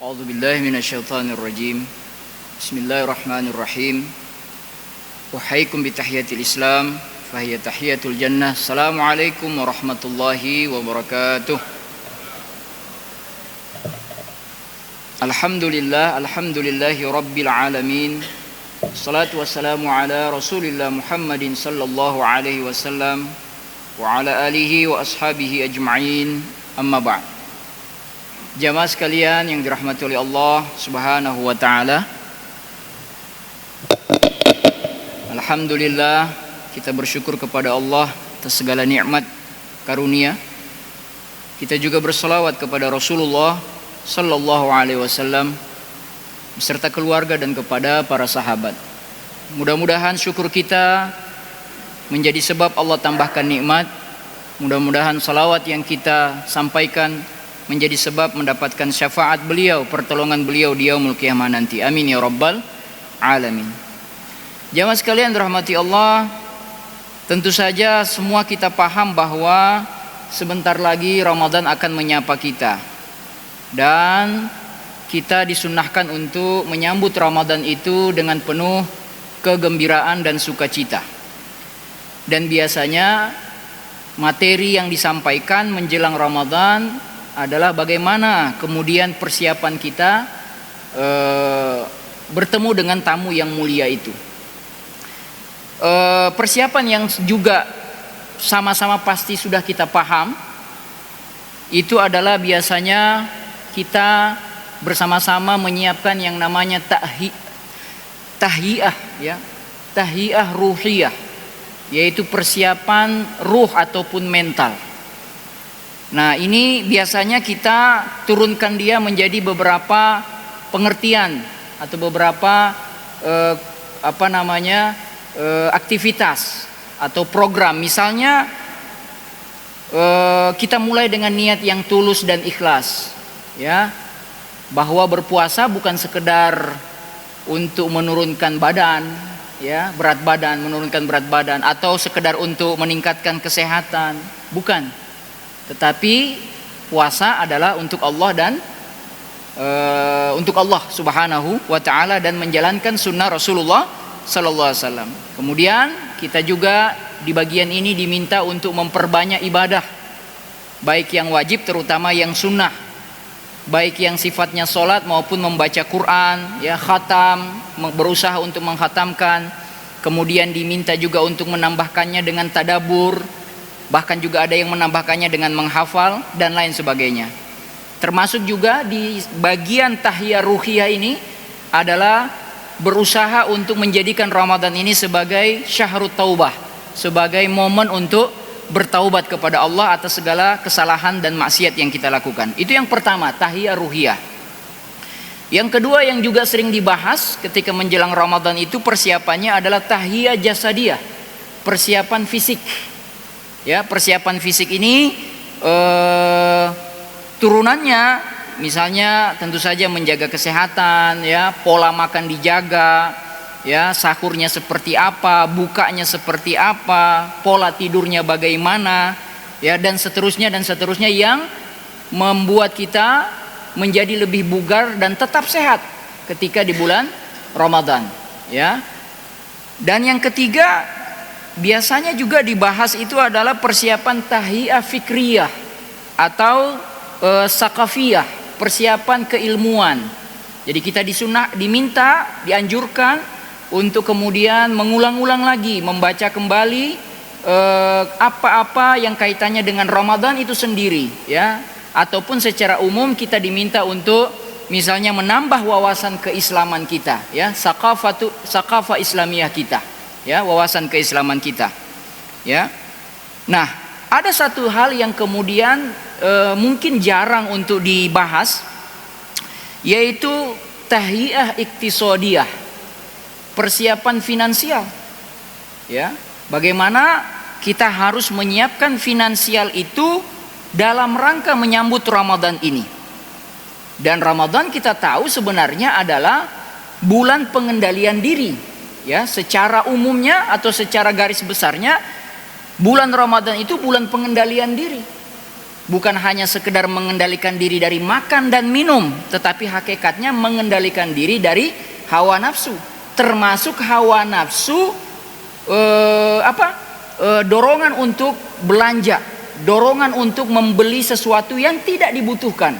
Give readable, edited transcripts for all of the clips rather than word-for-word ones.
A'udzu billahi minasyaitonir rajim. Bismillahirrahmanirrahim. Uhayyikum bi tahiyatil Islam, fahiya tahiyatul jannah. Assalamualaikum warahmatullahi wabarakatuh. Alhamdulillahi rabbil alamin. Salatu wassalamu ala Rasulillah Muhammadin sallallahu alaihi wasallam wa ala alihi wa ashabihi ajma'in. Amma ba'd. Jamaah sekalian yang dirahmati oleh Allah Subhanahu wa taala. Alhamdulillah, kita bersyukur kepada Allah atas segala nikmat karunia. Kita juga berselawat kepada Rasulullah sallallahu alaihi wasallam beserta keluarga dan kepada para sahabat. Mudah-mudahan syukur kita menjadi sebab Allah tambahkan nikmat. Mudah-mudahan salawat yang kita sampaikan menjadi sebab mendapatkan syafaat beliau, pertolongan beliau di yaumul qiyamah nanti. Amin ya rabbal alamin. Jamaah sekalian dirahmati Allah, tentu saja semua kita paham bahwa sebentar lagi Ramadan akan menyapa kita. Dan kita disunnahkan untuk menyambut Ramadan itu dengan penuh kegembiraan dan sukacita. Dan biasanya materi yang disampaikan menjelang Ramadan adalah bagaimana kemudian persiapan kita bertemu dengan tamu yang mulia itu. Persiapan yang juga sama-sama pasti sudah kita paham itu adalah biasanya kita bersama-sama menyiapkan yang namanya tahiyah, ya, tahiyah ruhiyah, yaitu persiapan ruh ataupun mental. Nah, ini biasanya kita turunkan dia menjadi beberapa pengertian atau beberapa aktivitas atau program. Misalnya kita mulai dengan niat yang tulus dan ikhlas, ya, bahwa berpuasa bukan sekedar untuk menurunkan badan, ya, menurunkan berat badan atau sekedar untuk meningkatkan kesehatan, bukan. Tetapi puasa adalah untuk Allah dan untuk Allah Subhanahu wa taala dan menjalankan sunnah Rasulullah sallallahu alaihi wasallam. Kemudian kita juga di bagian ini diminta untuk memperbanyak ibadah, baik yang wajib terutama yang sunnah, baik yang sifatnya salat maupun membaca Quran, ya, khatam, berusaha untuk menghatamkan. Kemudian diminta juga untuk menambahkannya dengan tadabbur. Bahkan juga ada yang menambahkannya dengan menghafal dan lain sebagainya. Termasuk juga di bagian tahiyah ruhiyah ini adalah berusaha untuk menjadikan Ramadan ini sebagai syahrut taubah, sebagai momen untuk bertaubat kepada Allah atas segala kesalahan dan maksiat yang kita lakukan. Itu yang pertama, tahiyah ruhiyah. Yang kedua yang juga sering dibahas ketika menjelang Ramadan itu persiapannya adalah tahiyah jasadiyah, persiapan fisik. Ya, persiapan fisik ini turunannya misalnya tentu saja menjaga kesehatan, ya, pola makan dijaga, ya, sahurnya seperti apa, bukanya seperti apa, pola tidurnya bagaimana, ya, dan seterusnya yang membuat kita menjadi lebih bugar dan tetap sehat ketika di bulan Ramadan, ya. Dan yang ketiga biasanya juga dibahas itu adalah persiapan tahiyah fikriyah atau sakafiyah, persiapan keilmuan. Jadi kita dianjurkan untuk kemudian mengulang-ulang lagi, membaca kembali apa-apa yang kaitannya dengan Ramadan itu sendiri, ya. Ataupun secara umum kita diminta untuk misalnya menambah wawasan keislaman kita, ya, sakafah islamiyah kita, ya, wawasan keislaman kita, ya. Nah, ada satu hal yang kemudian mungkin jarang untuk dibahas, yaitu tahiyah iktisodiyah, persiapan finansial, ya. Bagaimana kita harus menyiapkan finansial itu dalam rangka menyambut Ramadan ini. Dan Ramadan kita tahu sebenarnya adalah bulan pengendalian diri, ya, secara umumnya atau secara garis besarnya bulan Ramadan itu bulan pengendalian diri. bukan hanya sekedar mengendalikan diri dari makan dan minum, tetapi hakikatnya mengendalikan diri dari hawa nafsu, termasuk hawa nafsu dorongan untuk belanja, dorongan untuk membeli sesuatu yang tidak dibutuhkan.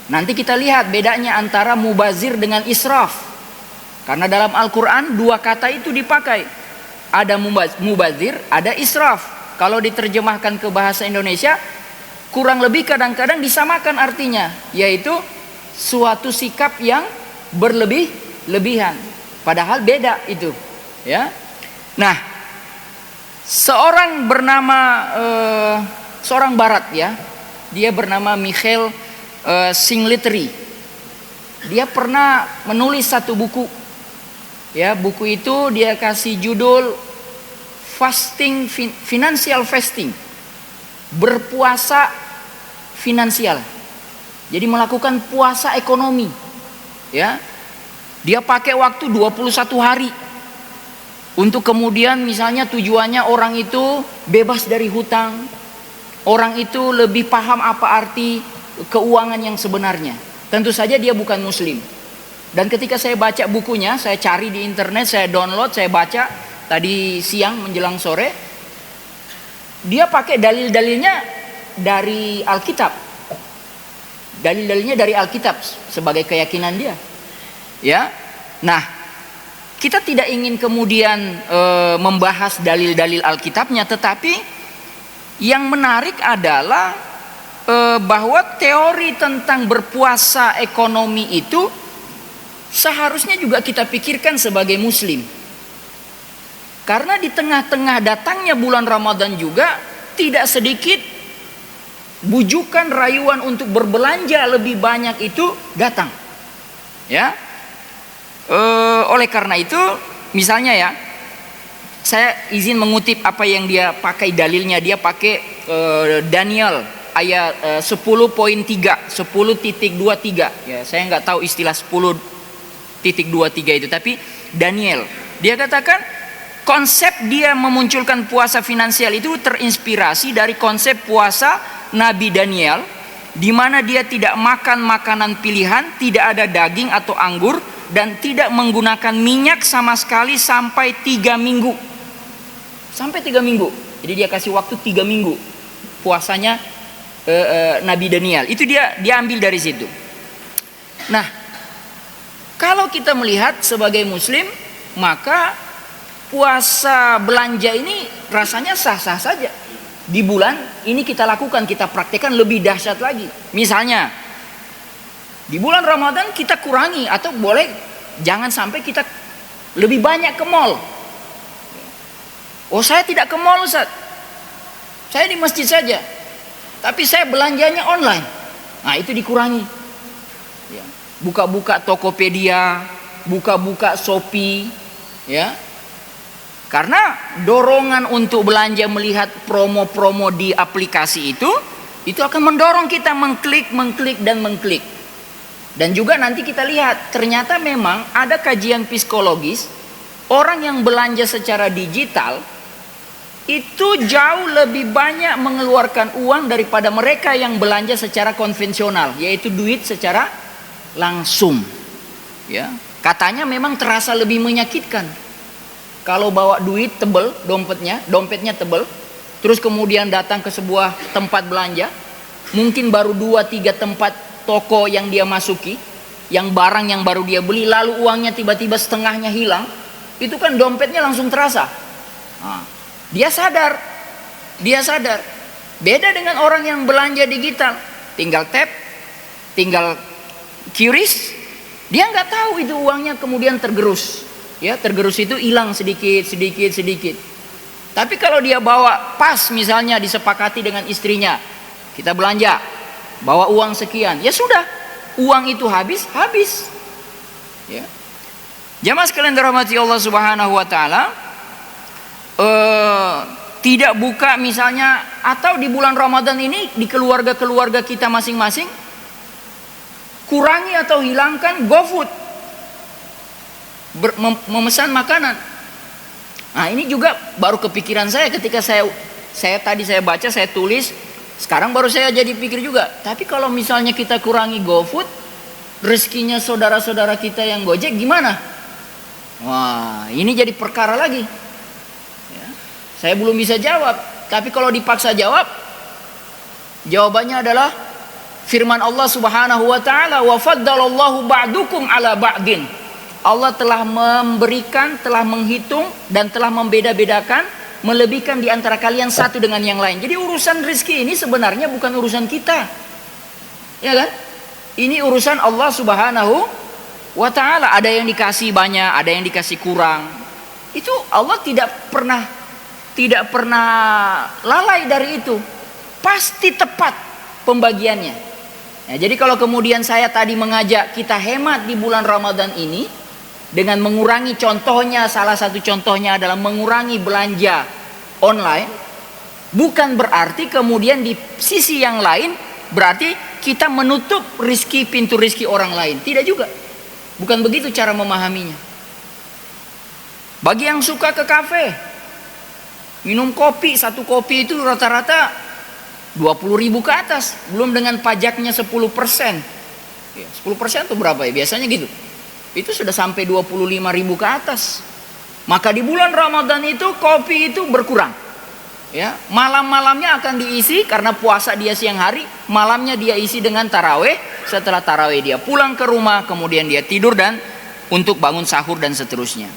Nanti kita lihat bedanya antara mubazir dengan israf. Karena dalam Al-Quran dua kata itu dipakai. Ada mubazir, ada israf. Kalau diterjemahkan ke bahasa Indonesia, kurang lebih kadang-kadang disamakan artinya, yaitu suatu sikap yang berlebihan. Padahal beda itu, ya. Nah, seorang bernama seorang Barat, ya, dia bernama Michael Singletary. Dia pernah menulis satu buku, ya. Buku itu dia kasih judul fasting, financial fasting, berpuasa finansial. Jadi melakukan puasa ekonomi, ya. Dia pakai waktu 21 hari untuk kemudian misalnya tujuannya orang itu bebas dari hutang, orang itu lebih paham apa arti keuangan yang sebenarnya. Tentu saja dia bukan muslim. Dan ketika saya baca bukunya, saya cari di internet, saya download, saya baca tadi siang menjelang sore, dia pakai dalil-dalilnya dari Alkitab. Dalil-dalilnya dari Alkitab sebagai keyakinan dia. Ya. Nah, kita tidak ingin kemudian membahas dalil-dalil Alkitabnya, tetapi yang menarik adalah bahwa teori tentang berpuasa ekonomi itu seharusnya juga kita pikirkan sebagai muslim. Karena di tengah-tengah datangnya bulan Ramadan juga tidak sedikit bujukan rayuan untuk berbelanja lebih banyak itu datang. Ya. Oleh karena itu, misalnya ya, saya izin mengutip apa yang dia pakai dalilnya. Dia pakai Daniel ayat 10.3, 10.23. Ya, saya nggak tahu istilah 10.23 itu, tapi Daniel. Dia katakan konsep dia memunculkan puasa finansial itu terinspirasi dari konsep puasa Nabi Daniel, di mana dia tidak makan makanan pilihan, tidak ada daging atau anggur, dan tidak menggunakan minyak sama sekali sampai 3 minggu. Sampai 3 minggu. Jadi dia kasih waktu 3 minggu puasanya Nabi Daniel. Itu dia ambil dari situ. Nah, kalau kita melihat sebagai muslim, maka puasa belanja ini rasanya sah-sah saja. Di bulan ini kita lakukan, kita praktekkan lebih dahsyat lagi. Misalnya di bulan Ramadan kita kurangi, atau boleh jangan sampai kita lebih banyak ke mall. Oh, saya tidak ke mall, Ustaz. Saya di masjid saja. Tapi saya belanjanya online. Nah, itu dikurangi. Ya. Buka-buka Tokopedia, buka-buka Shopee, ya. Karena dorongan untuk belanja melihat promo-promo di aplikasi itu akan mendorong kita mengklik dan mengklik. Dan juga nanti kita lihat, ternyata memang ada kajian psikologis, orang yang belanja secara digital itu jauh lebih banyak mengeluarkan uang daripada mereka yang belanja secara konvensional, yaitu duit secara langsung. Ya, katanya memang terasa lebih menyakitkan. Kalau bawa duit tebel, dompetnya tebel, terus kemudian datang ke sebuah tempat belanja, mungkin baru 2-3 tempat toko yang dia masuki, yang barang yang baru dia beli, lalu uangnya tiba-tiba setengahnya hilang, itu kan dompetnya langsung terasa. Nah, dia sadar. Beda dengan orang yang belanja digital, tinggal tap, tinggal QRIS, dia nggak tahu itu uangnya kemudian tergerus. Ya, tergerus itu hilang sedikit. Tapi kalau dia bawa pas, misalnya disepakati dengan istrinya, kita belanja, bawa uang sekian, ya sudah, uang itu habis. Ya. Jamaah sekalian dirahmati Allah Subhanahu wa taala, tidak buka misalnya, atau di bulan Ramadan ini di keluarga-keluarga kita masing-masing kurangi atau hilangkan GoFood, memesan makanan. Nah, ini juga baru kepikiran saya ketika saya baca, saya tulis Sekarang baru saya jadi pikir juga, tapi kalau misalnya kita kurangi GoFood, rezekinya saudara-saudara kita yang Gojek gimana? Wah, ini jadi perkara lagi. Ya, saya belum bisa jawab, tapi kalau dipaksa jawab, jawabannya adalah firman Allah Subhanahu wa taala, "Wa faddalallahu ba'dukum 'ala ba'din." Allah telah memberikan, telah menghitung dan telah membeda-bedakan, melebihkan di antara kalian satu dengan yang lain. Jadi urusan rezeki ini sebenarnya bukan urusan kita. Ya kan? Ini urusan Allah Subhanahu wa taala. Ada yang dikasih banyak, ada yang dikasih kurang. Itu Allah tidak pernah lalai dari itu. Pasti tepat pembagiannya. Ya, jadi kalau kemudian saya tadi mengajak kita hemat di bulan Ramadan ini dengan mengurangi, contohnya, salah satu contohnya adalah mengurangi belanja online, bukan berarti kemudian di sisi yang lain berarti kita menutup rizki, pintu rizki orang lain. Tidak juga. Bukan begitu cara memahaminya. Bagi yang suka ke kafe, minum kopi, satu kopi itu rata-rata 20.000 ke atas, belum dengan pajaknya 10%. Ya, 10% itu berapa ya? Biasanya gitu. Itu sudah sampai 25.000 ke atas. Maka di bulan Ramadan itu kopi itu berkurang. Ya, malam-malamnya akan diisi karena puasa dia siang hari, malamnya dia isi dengan taraweh. Setelah taraweh dia pulang ke rumah, kemudian dia tidur dan untuk bangun sahur dan seterusnya.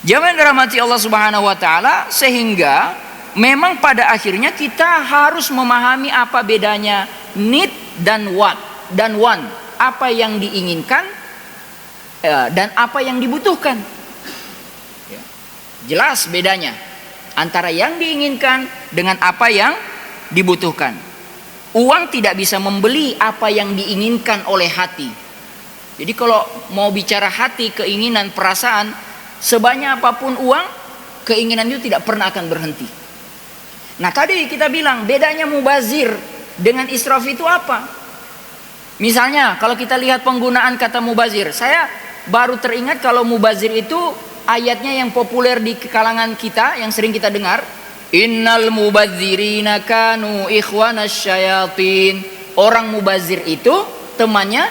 Jamaah yang dirahmati Allah Subhanahu wa taala, sehingga memang pada akhirnya kita harus memahami apa bedanya need dan want, apa yang diinginkan dan apa yang dibutuhkan. Ya, jelas bedanya antara yang diinginkan dengan apa yang dibutuhkan. Uang tidak bisa membeli apa yang diinginkan oleh hati. Jadi kalau mau bicara hati, keinginan, perasaan, sebanyak apapun uang, keinginan itu tidak pernah akan berhenti. Nah tadi kita bilang bedanya mubazir dengan israf itu apa? Misalnya kalau kita lihat penggunaan kata mubazir, saya baru teringat kalau mubazir itu ayatnya yang populer di kalangan kita, yang sering kita dengar, innal mubazirina kanu ikhwanas syayatin. Orang mubazir itu temannya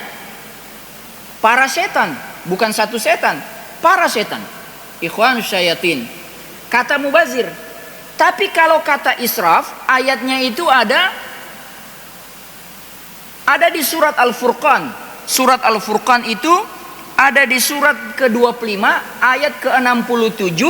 para setan, bukan satu setan, para setan, ikhwanus syayatin. Kata mubazir. Tapi kalau kata israf, ayatnya itu ada di surat Al-Furqan. Surat Al-Furqan itu ada di surat ke-25 ayat ke-67,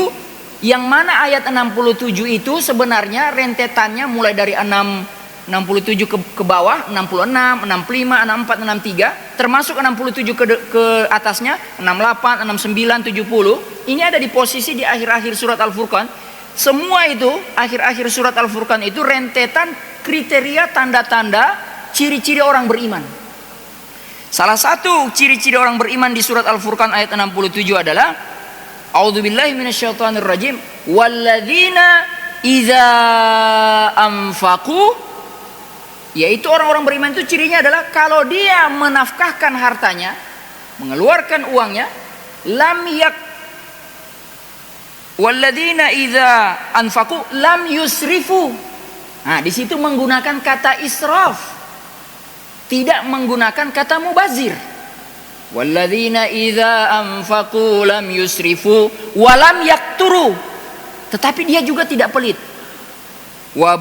yang mana ayat 67 itu sebenarnya rentetannya mulai dari 67 ke bawah, 66, 65, 64, 63, termasuk 67 ke atasnya, 68, 69, 70. Ini ada di posisi di akhir-akhir surat Al-Furqan. Semua itu, akhir-akhir surat Al-Furqan itu rentetan kriteria, tanda-tanda, ciri-ciri orang beriman. Salah satu ciri-ciri orang beriman di surat Al-Furqan ayat 67 adalah A'udzubillahi minasyaitonirrajim, walladzina idza anfaqu, yaitu orang-orang beriman itu cirinya adalah kalau dia menafkahkan hartanya, mengeluarkan uangnya, walladzina idza anfaqu lam yusrifu. Nah, di situ menggunakan kata israf, tidak menggunakan kata mubazir. Walladzina idza anfaqu lam yusrifu wa lam yakturu. Tetapi dia juga tidak pelit. Wa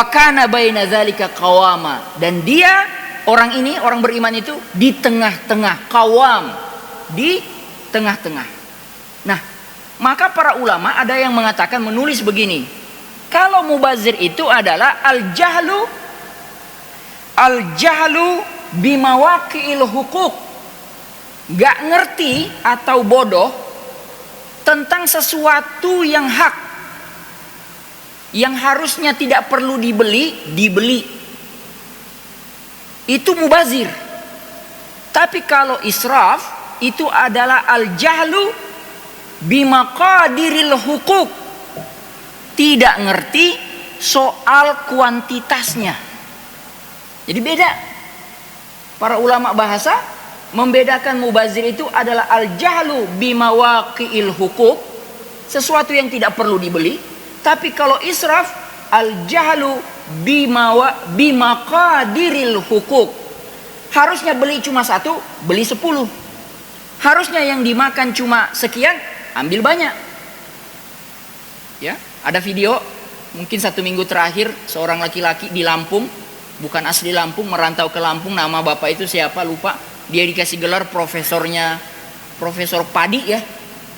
kana baina dzalika qawama. Dan dia, orang ini, orang beriman itu di tengah-tengah, qawam, di tengah-tengah. Nah, maka para ulama ada yang mengatakan, menulis begini, kalau mubazir itu adalah al-jahlu bimawaqi'il hukuk, gak ngerti atau bodoh tentang sesuatu yang hak, yang harusnya tidak perlu dibeli, itu mubazir. Tapi kalau israf itu adalah al-jahlu bimaqadiril hukuk, tidak ngerti soal kuantitasnya. Jadi beda. Para ulama bahasa membedakan mubazir itu adalah al-jahlu bimawaqi'il hukuk, sesuatu yang tidak perlu dibeli. Tapi kalau israf al-jahlu bimaqadiril hukuk. Harusnya beli cuma 1, beli 10. Harusnya yang dimakan cuma sekian, ambil banyak. Ya, ada video mungkin 1 minggu terakhir, seorang laki-laki di Lampung, bukan asli Lampung, merantau ke Lampung, nama bapak itu siapa lupa. Dia dikasih gelar profesor padi ya,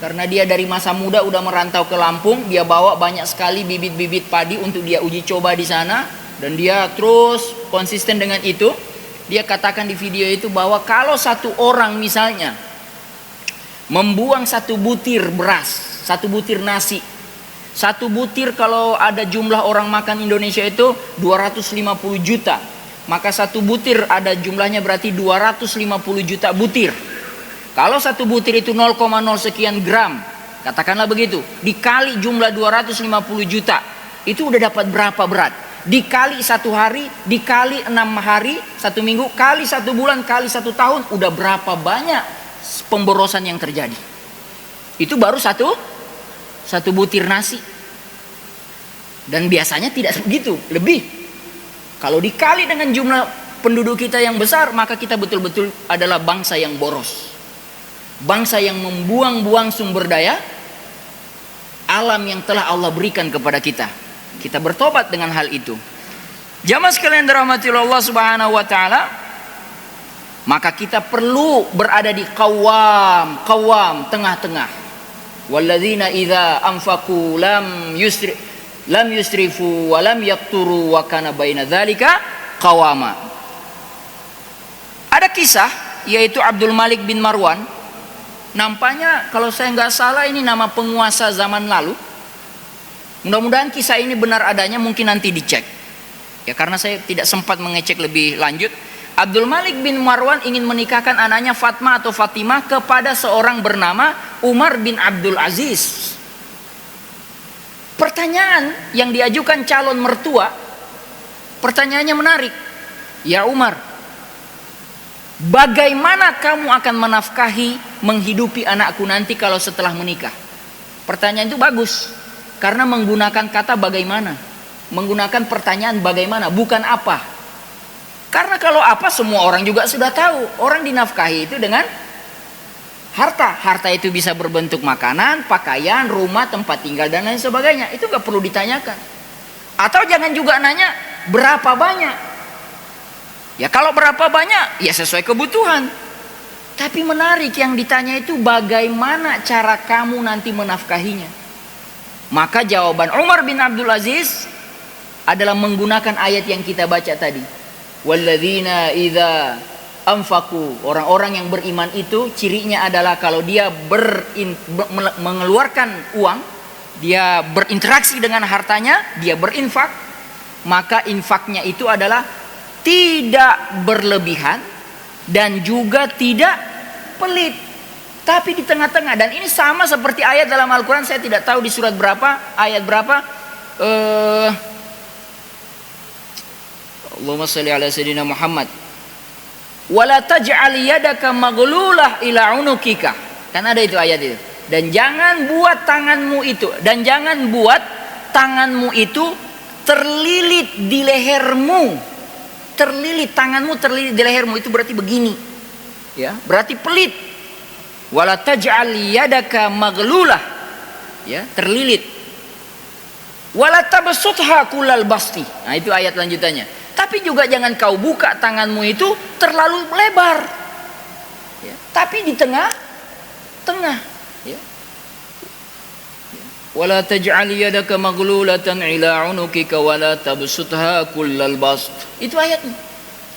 karena dia dari masa muda udah merantau ke Lampung. Dia bawa banyak sekali bibit-bibit padi untuk dia uji coba di sana, dan dia terus konsisten dengan itu. Dia katakan di video itu bahwa kalau satu orang misalnya membuang 1 butir beras, 1 butir nasi, 1 butir kalau ada jumlah orang makan Indonesia itu 250 juta, maka 1 butir ada jumlahnya berarti 250 juta butir. Kalau 1 butir itu 0,0 sekian gram, katakanlah begitu, dikali jumlah 250 juta, itu udah dapat berapa berat? Dikali 1 hari, dikali 6 hari, 1 minggu, kali 1 bulan, kali 1 tahun, udah berapa banyak pemborosan yang terjadi. Itu baru satu butir nasi. Dan biasanya tidak begitu, lebih. Kalau dikali dengan jumlah penduduk kita yang besar, maka kita betul-betul adalah bangsa yang boros. Bangsa yang membuang-buang sumber daya alam yang telah Allah berikan kepada kita. Kita bertobat dengan hal itu. Jamaah sekalian dirahmati Allah Subhanahu wa taala, maka kita perlu berada di qawam, tengah-tengah. Walladzina idza anfaqu lam yusrifu wa lam yaqturu wa kana baina dzalika qawama. Ada kisah yaitu Abdul Malik bin Marwan. Nampaknya kalau saya nggak salah ini nama penguasa zaman lalu. Mudah-mudahan kisah ini benar adanya, mungkin nanti dicek. Ya, karena saya tidak sempat mengecek lebih lanjut. Abdul Malik bin Marwan ingin menikahkan anaknya Fatma atau Fatimah kepada seorang bernama Umar bin Abdul Aziz. Pertanyaan yang diajukan calon mertua, pertanyaannya menarik. Ya Umar, bagaimana kamu akan menafkahi, menghidupi anakku nanti kalau setelah menikah? Pertanyaan itu bagus, karena menggunakan kata bagaimana, menggunakan pertanyaan bagaimana, bukan apa. Karena kalau apa semua orang juga sudah tahu. Orang dinafkahi itu dengan harta. Harta itu bisa berbentuk makanan, pakaian, rumah, tempat tinggal, dan lain sebagainya. Itu gak perlu ditanyakan. Atau jangan juga nanya berapa banyak. Ya kalau berapa banyak, ya sesuai kebutuhan. Tapi menarik yang ditanya itu bagaimana cara kamu nanti menafkahinya. Maka jawaban Umar bin Abdul Aziz adalah menggunakan ayat yang kita baca tadi. Walladzina idza anfaqu, orang-orang yang beriman itu cirinya adalah kalau dia mengeluarkan uang, dia berinteraksi dengan hartanya, dia berinfak, maka infaknya itu adalah tidak berlebihan dan juga tidak pelit, tapi di tengah-tengah. Dan ini sama seperti ayat dalam Al-Quran, saya tidak tahu di surat berapa, ayat berapa. Allahumma shalli ala sayyidina Muhammad. Wala taj'al yadaka maghlulah ila unukika. Kan ada itu ayat itu. Dan jangan buat tanganmu itu terlilit di lehermu. Tanganmu terlilit di lehermu itu berarti begini. Ya, berarti pelit. Wala taj'al yadaka maghlulah. Ya, terlilit. Wala tabsutha kullal basti. Nah, itu ayat lanjutannya. Tapi juga jangan kau buka tanganmu itu terlalu lebar. Ya, tapi di tengah. Ya. Wala taj'al yadaka maghlulatan ila unukika wala tabsutha kullal bast. Itu ayatnya.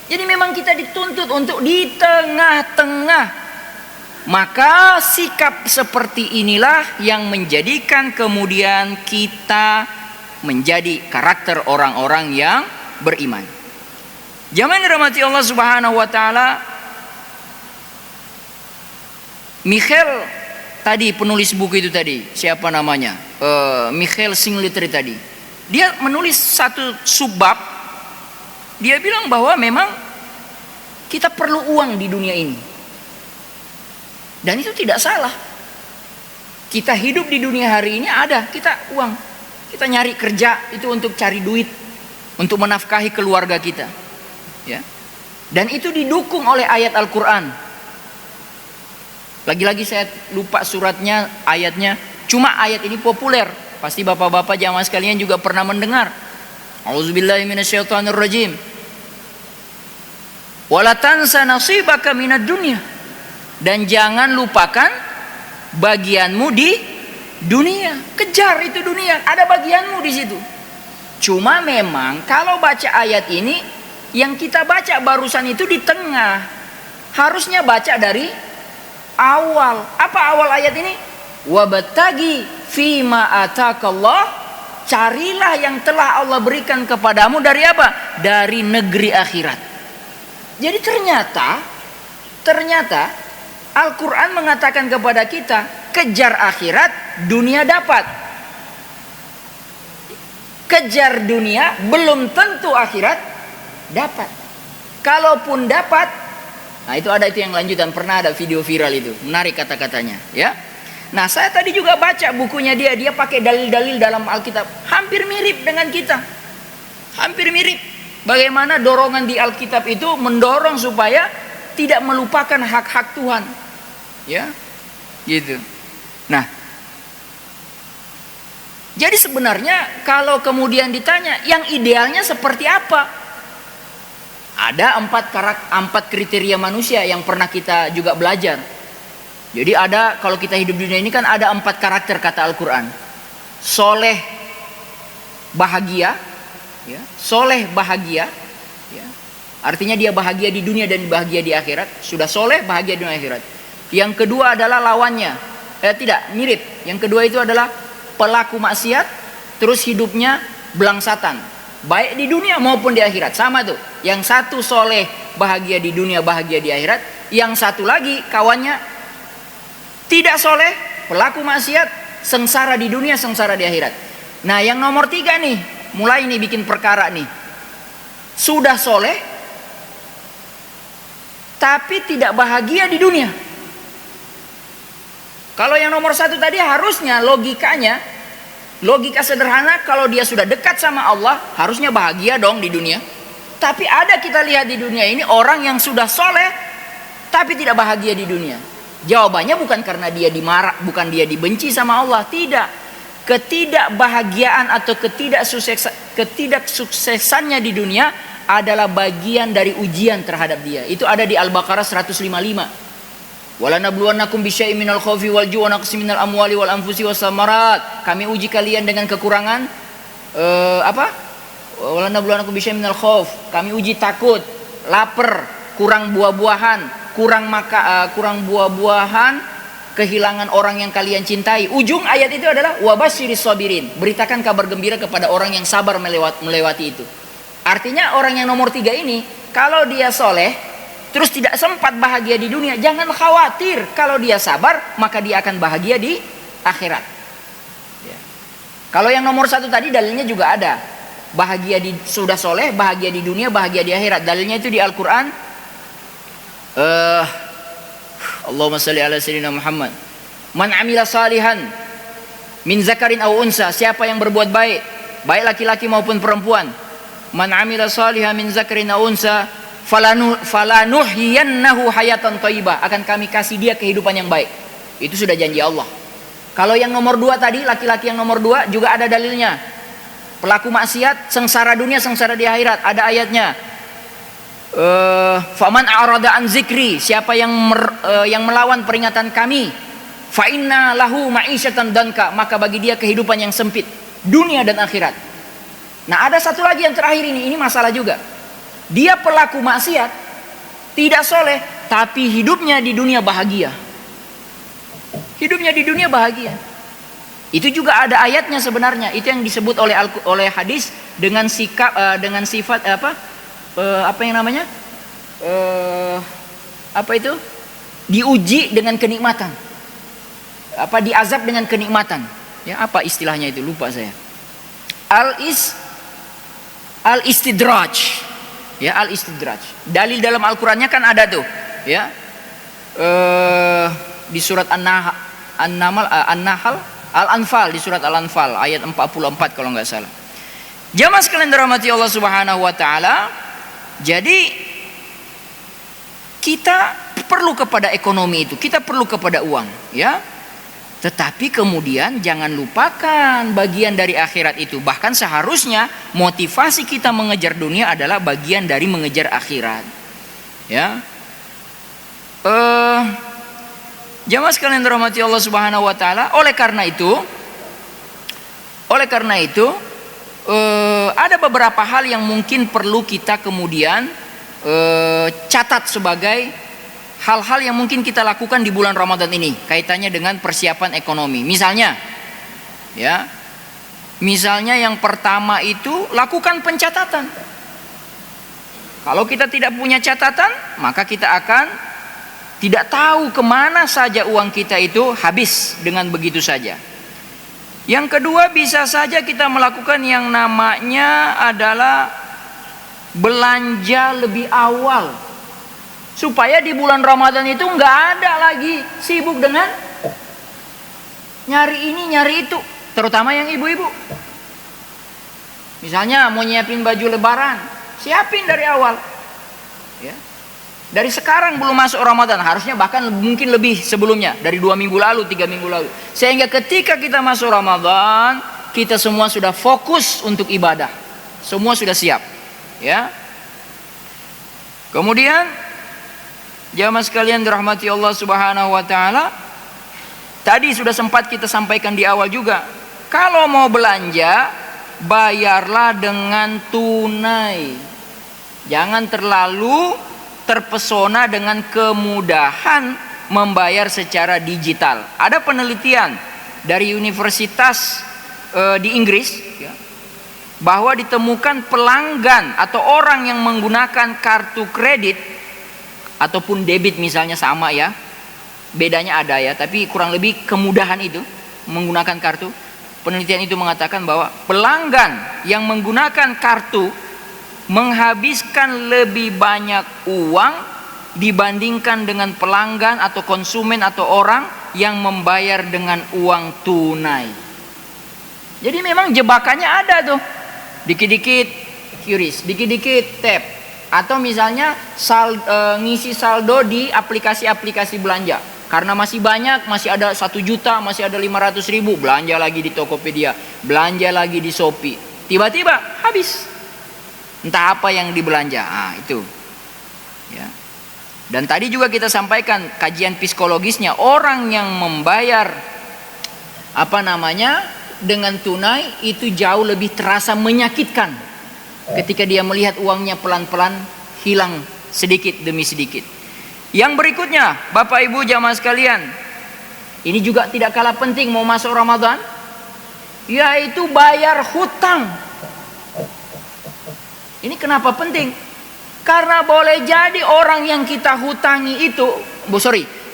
Jadi memang kita dituntut untuk di tengah-tengah. Maka sikap seperti inilah yang menjadikan kemudian kita menjadi karakter orang-orang yang beriman. Jamaah dirahmati Allah Subhanahu wa taala, Michael tadi, penulis buku itu tadi, siapa namanya? Michael Singletary tadi. Dia menulis satu subbab. Dia bilang bahwa memang kita perlu uang di dunia ini. Dan itu tidak salah. Kita hidup di dunia hari ini ada, kita uang. Kita nyari kerja itu untuk cari duit, untuk menafkahi keluarga kita. Ya. Dan itu didukung oleh ayat Al-Quran. Lagi-lagi saya lupa suratnya, ayatnya. Cuma ayat ini populer. Pasti bapak-bapak jamaah sekalian juga pernah mendengar. A'udzubillahi minasyaitonirrajim. Wala tansa nasibaka minad dunya. Dan jangan lupakan bagianmu di dunia. Kejar itu dunia, ada bagianmu di situ. Cuma memang kalau baca ayat ini, yang kita baca barusan itu di tengah. Harusnya baca dari awal. Apa awal ayat ini? Wabtagi fima atakallah. Carilah yang telah Allah berikan kepadamu dari apa? Dari negeri akhirat. Jadi ternyata Al-Quran mengatakan kepada kita, kejar akhirat, dunia dapat. Kejar dunia, belum tentu akhirat dapat. Kalaupun dapat, nah itu yang lanjutan, pernah ada video viral itu, menarik kata-katanya, ya. Nah, saya tadi juga baca bukunya dia pakai dalil-dalil dalam Alkitab, hampir mirip dengan kita. Hampir mirip. Bagaimana dorongan di Alkitab itu mendorong supaya tidak melupakan hak-hak Tuhan. Ya. Gitu. Nah, jadi sebenarnya kalau kemudian ditanya yang idealnya seperti apa? Ada 4 kriteria manusia yang pernah kita juga belajar. Jadi ada, kalau kita hidup di dunia ini kan ada 4 karakter kata Al-Quran. Soleh, bahagia, ya. Soleh, bahagia, ya. Artinya dia bahagia di dunia dan bahagia di akhirat. Sudah soleh, bahagia di dunia akhirat. Yang kedua adalah lawannya, tidak, mirip. Yang kedua itu adalah pelaku maksiat, terus hidupnya belangsatan, baik di dunia maupun di akhirat. Sama tuh. Yang satu soleh, bahagia di dunia, bahagia di akhirat. Yang satu lagi kawannya tidak soleh, pelaku maksiat, sengsara di dunia, sengsara di akhirat. Nah, yang nomor 3 nih, mulai nih bikin perkara nih. Sudah soleh, tapi tidak bahagia di dunia. Kalau yang nomor 1 tadi harusnya logikanya, logika sederhana, kalau dia sudah dekat sama Allah, harusnya bahagia dong di dunia. Tapi ada kita lihat di dunia ini orang yang sudah soleh, tapi tidak bahagia di dunia. Jawabannya bukan karena dia dimarah, bukan dia dibenci sama Allah, tidak. Ketidakbahagiaan atau ketidaksuksesannya di dunia adalah bagian dari ujian terhadap dia. Itu ada di Al-Baqarah 155. Wala nabluwannakum bisyai'in minal khaufi wal ju'i wa naqsin minal amwali wal anfusi was samarat. Kami uji kalian dengan kekurangan Wala nabluwannakum bisyai'in minal khauf. Kami uji takut, lapar, kurang buah-buahan, kurang buah-buahan, kehilangan orang yang kalian cintai. Ujung ayat itu adalah wabasyiris sabirin. Beritakan kabar gembira kepada orang yang sabar melewati itu. Artinya orang yang nomor 3 ini, kalau dia soleh, terus tidak sempat bahagia di dunia, jangan khawatir. Kalau dia sabar, maka dia akan bahagia di akhirat. Ya. Kalau yang nomor 1 tadi dalilnya juga ada. Bahagia sudah soleh, bahagia di dunia, bahagia di akhirat. Dalilnya itu di Al-Quran. Allahumma salli ala sayyidina Muhammad. Man amila salihan min zakarin aw unsa, siapa yang berbuat baik, baik laki-laki maupun perempuan. Man amila salihan min zakarin aw unsa falanuhyiyannahu hayatan thayyibah, akan kami kasih dia kehidupan yang baik. Itu sudah janji Allah. Kalau yang nomor 2 tadi, laki-laki yang nomor 2 juga ada dalilnya. Pelaku maksiat, sengsara dunia, sengsara di akhirat, ada ayatnya. Faman a'rada an zikri, siapa yang melawan peringatan kami, fa inna lahu ma'isyatan danka, maka bagi dia kehidupan yang sempit dunia dan akhirat. Nah, ada satu lagi yang terakhir ini masalah juga. Dia pelaku maksiat, tidak soleh, tapi hidupnya di dunia bahagia. Hidupnya di dunia bahagia. Itu juga ada ayatnya sebenarnya. Itu yang disebut oleh hadis dengan sikap dengan sifat apa yang namanya? Diuji dengan kenikmatan. Diazab dengan kenikmatan. Ya, apa istilahnya itu? Lupa saya. Al-istidraj. Ya, al-istidraj. Dalil dalam Al-Qur'annya kan ada tuh, ya. Di surat An-Nahl Al-Anfal, di surat Al-Anfal ayat 44 kalau nggak salah. Jamaah sekalian dirahmati Allah Subhanahu wa taala, jadi kita perlu kepada ekonomi itu, kita perlu kepada uang, ya. Tetapi kemudian jangan lupakan bagian dari akhirat itu. Bahkan seharusnya motivasi kita mengejar dunia adalah bagian dari mengejar akhirat, ya. Jamaah sekalian dirahmati Allah Subhanahu wa taala, oleh karena itu ada beberapa hal yang mungkin perlu kita kemudian catat sebagai hal-hal yang mungkin kita lakukan di bulan Ramadan ini kaitannya dengan persiapan ekonomi. Misalnya yang pertama itu lakukan pencatatan. Kalau kita tidak punya catatan, maka kita akan tidak tahu kemana saja uang kita itu habis dengan begitu saja. Yang kedua, bisa saja kita melakukan yang namanya adalah belanja lebih awal, supaya di bulan Ramadan itu nggak ada lagi sibuk dengan nyari ini nyari itu, terutama yang ibu-ibu. Misalnya mau nyiapin baju lebaran, siapin dari awal, ya. Dari sekarang belum masuk Ramadan, harusnya bahkan mungkin lebih sebelumnya, dari 2 minggu lalu, 3 minggu lalu. Sehingga ketika kita masuk Ramadan, kita semua sudah fokus untuk ibadah. Semua sudah siap, ya. Kemudian jamaah sekalian dirahmati Allah Subhanahu wa taala, tadi sudah sempat kita sampaikan di awal juga. Kalau mau belanja, bayarlah dengan tunai. Jangan terlalu terpesona dengan kemudahan membayar secara digital. Ada penelitian dari universitas di Inggris, ya, bahwa ditemukan pelanggan atau orang yang menggunakan kartu kredit ataupun debit misalnya, sama ya, bedanya ada ya, tapi kurang lebih kemudahan itu menggunakan kartu. Penelitian itu mengatakan bahwa pelanggan yang menggunakan kartu menghabiskan lebih banyak uang dibandingkan dengan pelanggan atau konsumen atau orang yang membayar dengan uang tunai. Jadi memang jebakannya ada tuh, dikit-dikit QRIS, dikit-dikit tap, atau misalnya ngisi saldo di aplikasi-aplikasi belanja. Karena masih banyak, masih ada 1 juta, masih ada 500.000, belanja lagi di Tokopedia, belanja lagi di Shopee, tiba-tiba habis. Entah apa yang dibelanja, itu, ya. Dan tadi juga kita sampaikan kajian psikologisnya, orang yang membayar dengan tunai itu jauh lebih terasa menyakitkan ketika dia melihat uangnya pelan-pelan hilang sedikit demi sedikit. Yang berikutnya, Bapak Ibu jamaah sekalian, ini juga tidak kalah penting mau masuk Ramadan, yaitu bayar hutang. Ini kenapa penting? Karena boleh jadi orang yang kita hutangi itu,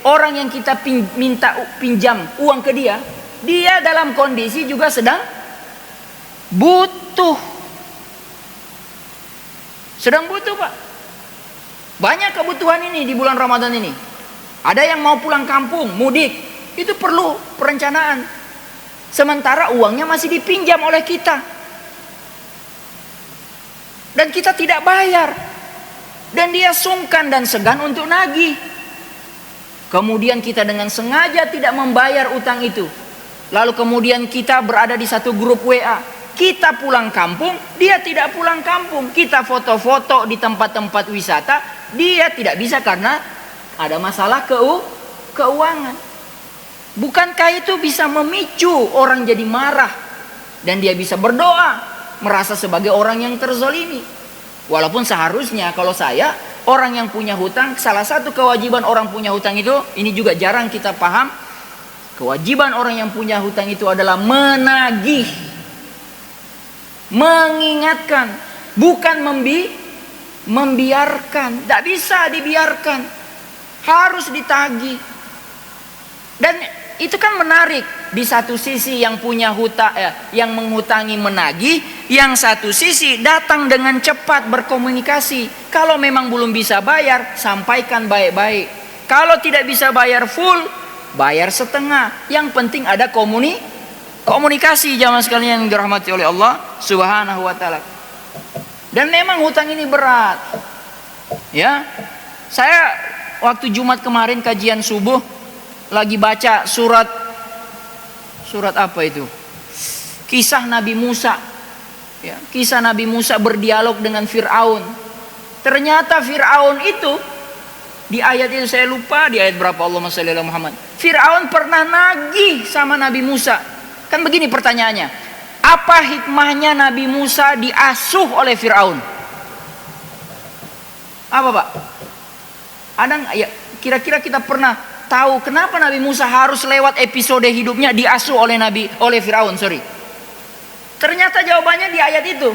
orang yang kita pinjam uang ke dia, dia dalam kondisi juga sedang butuh. Sedang butuh, Pak. Banyak kebutuhan ini di bulan Ramadan ini. Ada yang mau pulang kampung, mudik, itu perlu perencanaan. Sementara uangnya masih dipinjam oleh kita. Dan kita tidak bayar, dan dia sungkan dan segan untuk nagih. Kemudian kita dengan sengaja tidak membayar utang itu. Lalu kemudian kita berada di satu grup WA. Kita pulang kampung, dia tidak pulang kampung. Kita foto-foto di tempat-tempat wisata, dia tidak bisa karena ada masalah keuangan. Bukankah itu bisa memicu orang jadi marah, dan dia bisa berdoa merasa sebagai orang yang terzolimi. Walaupun seharusnya kalau orang yang punya hutang, salah satu kewajiban orang punya hutang itu, ini juga jarang kita paham. Kewajiban orang yang punya hutang itu adalah menagih, mengingatkan, bukan membiarkan. Tidak bisa dibiarkan, harus ditagih. Dan itu kan menarik. Di satu sisi yang punya hutang, yang menghutangi menagih, yang satu sisi datang dengan cepat berkomunikasi. Kalau memang belum bisa bayar, sampaikan baik-baik. Kalau tidak bisa bayar full, bayar setengah. Yang penting ada Komunikasi jamaah sekalian yang dirahmati oleh Allah Subhanahu wa taala. Dan memang hutang ini berat. Ya. Saya waktu Jumat kemarin kajian subuh lagi baca surat apa itu? Kisah Nabi Musa. Ya, kisah Nabi Musa berdialog dengan Firaun. Ternyata Firaun itu di ayat itu, saya lupa di ayat berapa, Allahumma shalli ala Muhammad. Firaun pernah nagih sama Nabi Musa. Kan begini pertanyaannya, apa hikmahnya Nabi Musa diasuh oleh Firaun? Apa Pak? Ya, kira-kira kita pernah tahu kenapa Nabi Musa harus lewat episode hidupnya diasuh oleh Firaun? Ternyata jawabannya di ayat itu.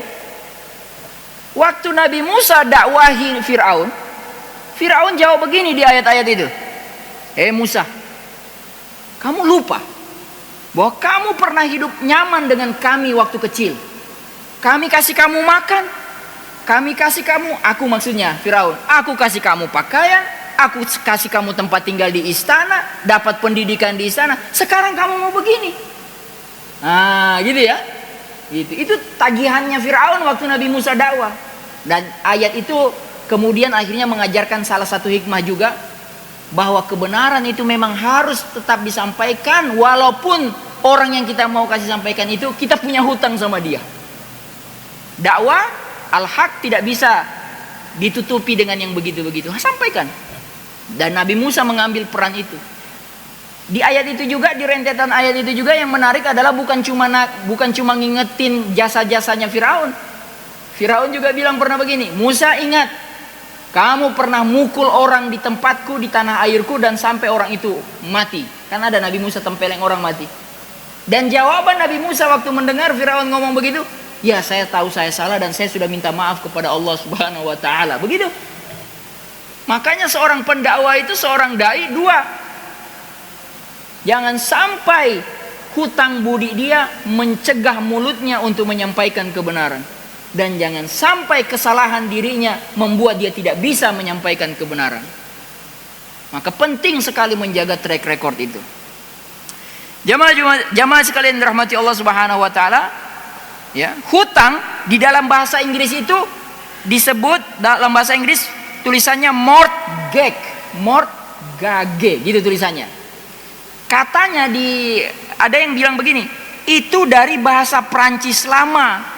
Waktu Nabi Musa dakwahi Firaun, Firaun jawab begini di ayat-ayat itu. Musa, kamu lupa bahwa kamu pernah hidup nyaman dengan kami waktu kecil. Kami kasih kamu makan, kami kasih kamu, aku maksudnya Firaun, aku kasih kamu pakaian, aku kasih kamu tempat tinggal di istana, dapat pendidikan di istana. Sekarang kamu mau begini. Nah, gitu ya. Gitu. Itu tagihannya Firaun waktu Nabi Musa dakwah. Dan ayat itu kemudian akhirnya mengajarkan salah satu hikmah juga, bahwa kebenaran itu memang harus tetap disampaikan walaupun orang yang kita mau kasih sampaikan itu kita punya hutang sama dia. Dakwah al-haq tidak bisa ditutupi dengan yang begitu-begitu. Sampaikan. Dan Nabi Musa mengambil peran itu. Di ayat itu juga, di rentetan ayat itu juga yang menarik adalah bukan cuma ngingetin jasa-jasanya Firaun. Firaun juga bilang pernah begini, Musa ingat, kamu pernah mukul orang di tempatku, di tanah airku, dan sampai orang itu mati. Kan ada Nabi Musa tempeleng orang mati. Dan jawaban Nabi Musa waktu mendengar Firaun ngomong begitu, ya saya tahu saya salah dan saya sudah minta maaf kepada Allah Subhanahu wa taala. Begitu. Makanya seorang pendakwah itu, seorang dai, dua. Jangan sampai hutang budi dia mencegah mulutnya untuk menyampaikan kebenaran. Dan jangan sampai kesalahan dirinya membuat dia tidak bisa menyampaikan kebenaran. Maka penting sekali menjaga track record itu. Jamaah sekalian dirahmati Allah Subhanahu wa taala, ya, hutang di dalam bahasa Inggris itu disebut, dalam bahasa Inggris tulisannya mortgage, gitu tulisannya. Katanya ada yang bilang begini, itu dari bahasa Prancis lama.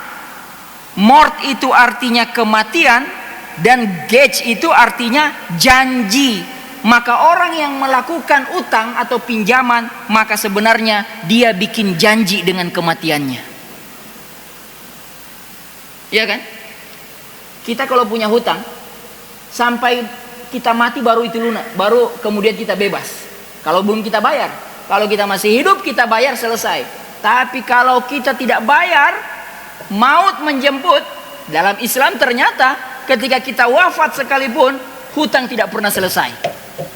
Mort itu artinya kematian dan gage itu artinya janji. Maka orang yang melakukan utang atau pinjaman, maka sebenarnya dia bikin janji dengan kematiannya. Iya kan? Kita kalau punya hutang sampai kita mati baru itu lunas, baru kemudian kita bebas. Kalau belum kita bayar, kalau kita masih hidup kita bayar, selesai. Tapi kalau kita tidak bayar, maut menjemput. Dalam Islam ternyata ketika kita wafat sekalipun hutang tidak pernah selesai.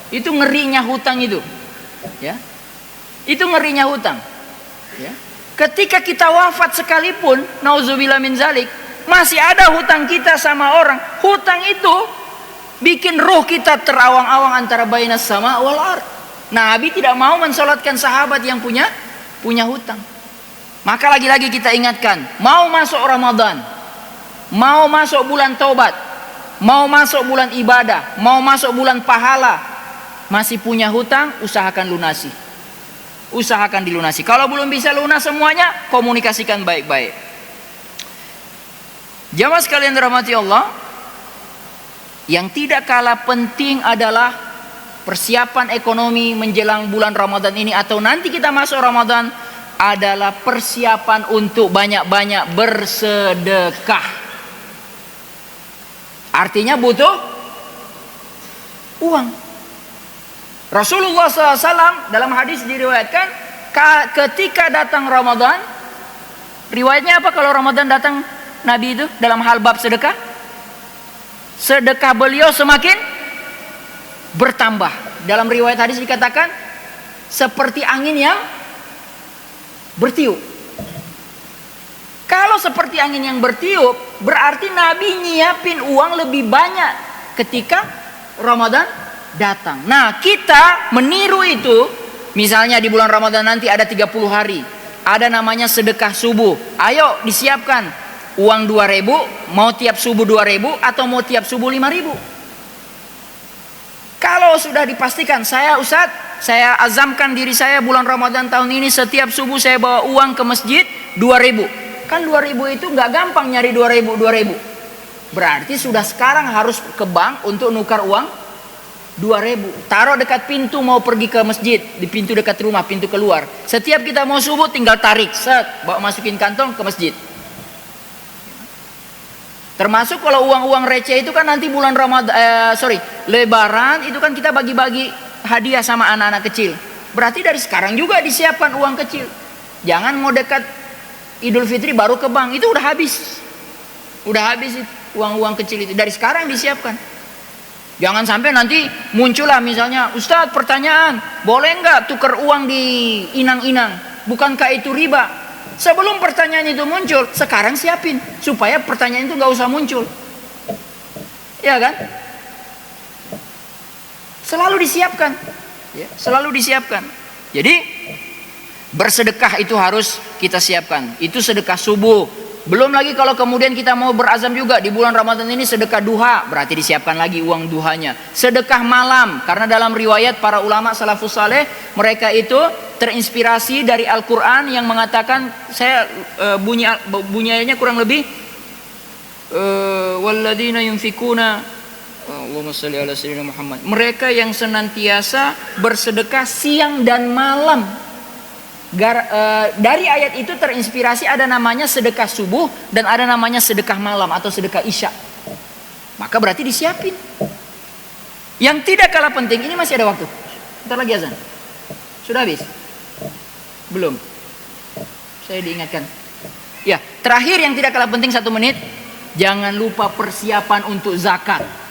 Itu ngerinya hutang itu, ya. Itu ngerinya hutang, ya. Ketika kita wafat sekalipun, nauzubillah min zalik, masih ada hutang kita sama orang. Hutang itu bikin roh kita terawang-awang antara bainas sama wal ard. Nabi tidak mau mensolatkan sahabat yang punya hutang. Maka lagi-lagi kita ingatkan, mau masuk Ramadan, mau masuk bulan taubat, mau masuk bulan ibadah, mau masuk bulan pahala, masih punya hutang, usahakan lunasi. Usahakan dilunasi. Kalau belum bisa lunas semuanya, komunikasikan baik-baik. Jamaah sekalian dirahmati Allah, yang tidak kalah penting adalah persiapan ekonomi menjelang bulan Ramadan ini atau nanti kita masuk Ramadan adalah persiapan untuk banyak-banyak bersedekah. Artinya butuh uang. Rasulullah SAW dalam hadis diriwayatkan, ketika datang Ramadan, riwayatnya apa kalau Ramadan datang Nabi itu dalam hal bab sedekah? Sedekah beliau semakin bertambah. Dalam riwayat hadis dikatakan seperti angin yang bertiup. Kalau seperti angin yang bertiup, berarti Nabi nyiapin uang lebih banyak ketika Ramadan datang. Nah, kita meniru itu. Misalnya di bulan Ramadan nanti ada 30 hari. ada namanya sedekah subuh. Ayo disiapkan uang 2.000, mau tiap subuh 2.000 atau mau tiap subuh 5.000. Kalau sudah dipastikan, saya azamkan diri saya bulan Ramadan tahun ini setiap subuh saya bawa uang ke masjid 2.000. Kan 2.000 itu nggak gampang nyari 2.000. Berarti sudah sekarang harus ke bank untuk nukar uang 2.000. Taruh dekat pintu mau pergi ke masjid, di pintu dekat rumah, pintu keluar. Setiap kita mau subuh tinggal tarik, bawa masukin kantong ke masjid. Termasuk kalau uang-uang receh itu kan nanti bulan Lebaran itu kan kita bagi-bagi hadiah sama anak-anak kecil. Berarti dari sekarang juga disiapkan uang kecil. Jangan mau dekat Idul Fitri baru ke bank, itu udah habis. Udah habis itu uang-uang kecil itu. Dari sekarang disiapkan. Jangan sampai nanti muncullah misalnya, Ustadz pertanyaan, boleh nggak tukar uang di inang-inang? Bukankah itu riba? Sebelum pertanyaan itu muncul, sekarang siapin supaya pertanyaan itu nggak usah muncul. Ya kan? Selalu disiapkan. Ya, selalu disiapkan. Jadi bersedekah itu harus kita siapkan. Itu sedekah subuh. Belum lagi kalau kemudian kita mau berazam juga di bulan Ramadan ini sedekah duha, berarti disiapkan lagi uang duhanya. Sedekah malam, karena dalam riwayat para ulama salafus saleh, mereka itu terinspirasi dari Al-Quran yang mengatakan, saya bunyi ayatnya kurang lebih, walladzina yunfikuna, Allahumma shalli ala sayyidina Muhammad, mereka yang senantiasa bersedekah siang dan malam. Dari ayat itu terinspirasi ada namanya sedekah subuh dan ada namanya sedekah malam atau sedekah isya. Maka berarti disiapin. Yang tidak kalah penting, ini masih ada waktu. Bentar lagi azan. Sudah habis? Belum. Saya diingatkan. Ya, terakhir yang tidak kalah penting 1 menit. Jangan lupa persiapan untuk zakat.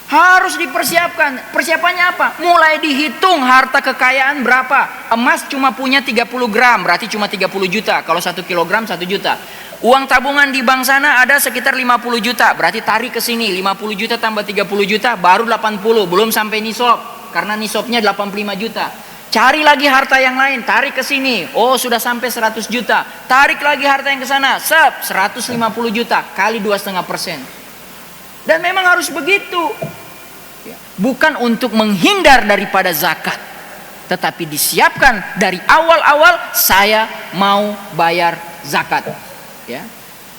Harus dipersiapkan. Persiapannya apa? Mulai dihitung harta kekayaan berapa. Emas cuma punya 30 gram, berarti cuma 30 juta. Kalau 1 kilogram 1 juta. Uang tabungan di bank sana ada sekitar 50 juta. Berarti tarik ke sini 50 juta tambah 30 juta baru 80. Belum sampai nisab. Karena nisabnya 85 juta. Cari lagi harta yang lain, tarik ke sini. Oh, sudah sampai 100 juta. Tarik lagi harta yang ke sana. 150 juta kali 2,5%. Dan memang harus begitu. Bukan untuk menghindar daripada zakat, tetapi disiapkan dari awal-awal saya mau bayar zakat. Ya.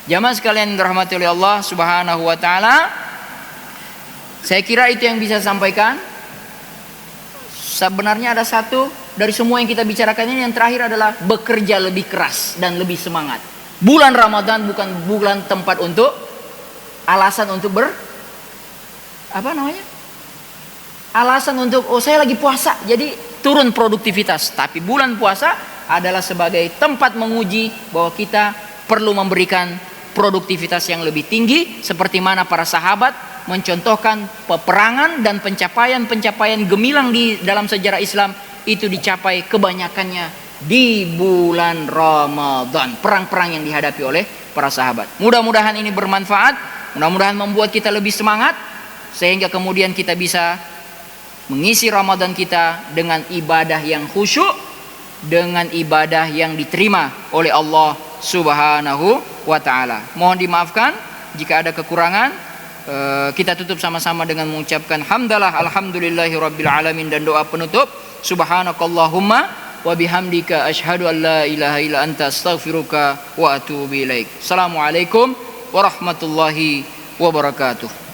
Jamaah sekalian dirahmati oleh Allah Subhanahu wa taala. Saya kira itu yang bisa sampaikan. Sebenarnya ada satu dari semua yang kita bicarakan ini, yang terakhir adalah bekerja lebih keras dan lebih semangat. Bulan Ramadan bukan bulan tempat untuk alasan untuk alasan untuk saya lagi puasa jadi turun produktivitas. Tapi bulan puasa adalah sebagai tempat menguji bahwa kita perlu memberikan produktivitas yang lebih tinggi, seperti mana para sahabat mencontohkan peperangan dan pencapaian-pencapaian gemilang di dalam sejarah Islam itu dicapai kebanyakannya di bulan Ramadan. Perang-perang yang dihadapi oleh para sahabat. Mudah-mudahan ini bermanfaat. Mudah-mudahan membuat kita lebih semangat, sehingga kemudian kita bisa mengisi Ramadan kita dengan ibadah yang khusyuk, dengan ibadah yang diterima oleh Allah Subhanahu wa taala. Mohon dimaafkan jika ada kekurangan. Kita tutup sama-sama dengan mengucapkan hamdalah alhamdulillahi rabbil alamin dan doa penutup. Subhanakallahumma wa bihamdika asyhadu an la ilaha illa anta astaghfiruka wa atubu ilaik. Assalamualaikum warahmatullahi wabarakatuh.